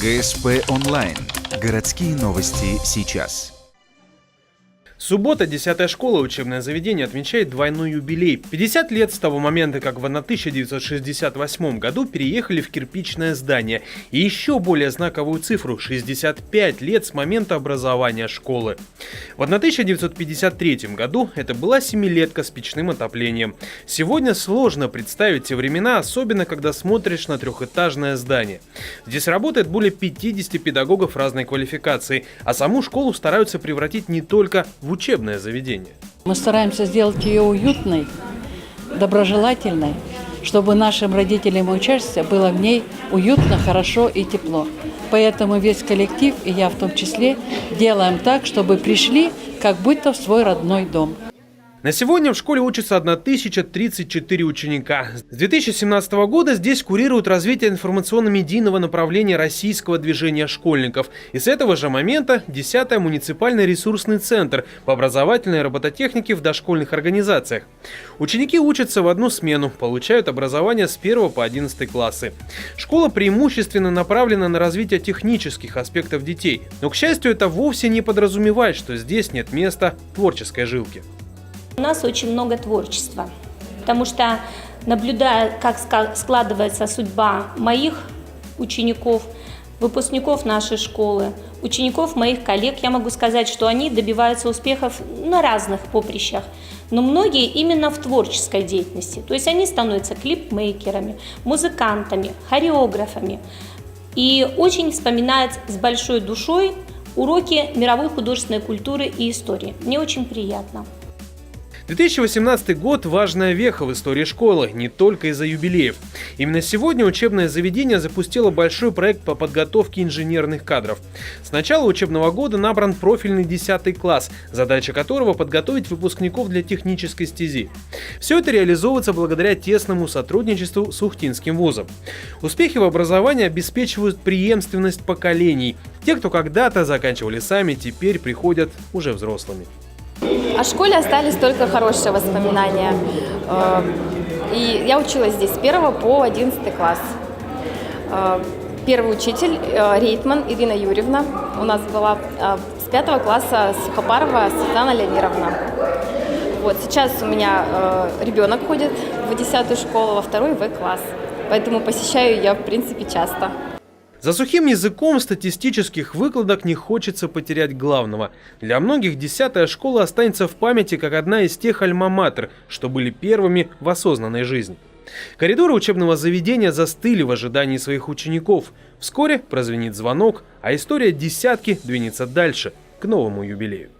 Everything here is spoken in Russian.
ГСП онлайн. Городские новости сейчас. Суббота, 10-я школа, учебное заведение, отмечает двойной юбилей. 50 лет с того момента, как в 1968 году переехали в кирпичное здание. И еще более знаковую цифру – 65 лет с момента образования школы. В 1953 году это была семилетка с печным отоплением. Сегодня сложно представить те времена, особенно когда смотришь на трехэтажное здание. Здесь работает более 50 педагогов разной квалификации, а саму школу стараются превратить не только в учебное заведение. Мы стараемся сделать ее уютной, доброжелательной, чтобы нашим родителям и учащимся было в ней уютно, хорошо и тепло. Поэтому весь коллектив, и я в том числе, делаем так, чтобы пришли как будто в свой родной дом. На сегодня в школе учатся 1034 ученика. С 2017 года здесь курируют развитие информационно-медийного направления российского движения школьников. И с этого же момента 10-й муниципальный ресурсный центр по образовательной робототехнике в дошкольных организациях. Ученики учатся в одну смену, получают образование с 1 по 11 классы. Школа преимущественно направлена на развитие технических аспектов детей. Но, к счастью, это вовсе не подразумевает, что здесь нет места творческой жилке. У нас очень много творчества, потому что, наблюдая, как складывается судьба моих учеников, выпускников нашей школы, учеников моих коллег, я могу сказать, что они добиваются успехов на разных поприщах, но многие именно в творческой деятельности. То есть они становятся клипмейкерами, музыкантами, хореографами и очень вспоминают с большой душой уроки мировой художественной культуры и истории. Мне очень приятно. 2018 год – важная веха в истории школы, не только из-за юбилеев. Именно сегодня учебное заведение запустило большой проект по подготовке инженерных кадров. С начала учебного года набран профильный 10 класс, задача которого – подготовить выпускников для технической стези. Все это реализовывается благодаря тесному сотрудничеству с Ухтинским вузом. Успехи в образовании обеспечивают преемственность поколений. Те, кто когда-то заканчивали сами, теперь приходят уже взрослыми. О школе остались только хорошие воспоминания. И я училась здесь с 1 по 11 класс. Первый учитель Рейтман Ирина Юрьевна у нас была, с 5 класса Сухопарова Светлана Леонидовна. Вот, сейчас у меня ребенок ходит в 10-ю школу, во 2-й В-класс. Поэтому посещаю я, в принципе, часто. За сухим языком статистических выкладок не хочется потерять главного. Для многих 10-я школа останется в памяти как одна из тех альма-матер, что были первыми в осознанной жизни. Коридоры учебного заведения застыли в ожидании своих учеников. Вскоре прозвенит звонок, а история десятки двинется дальше, к новому юбилею.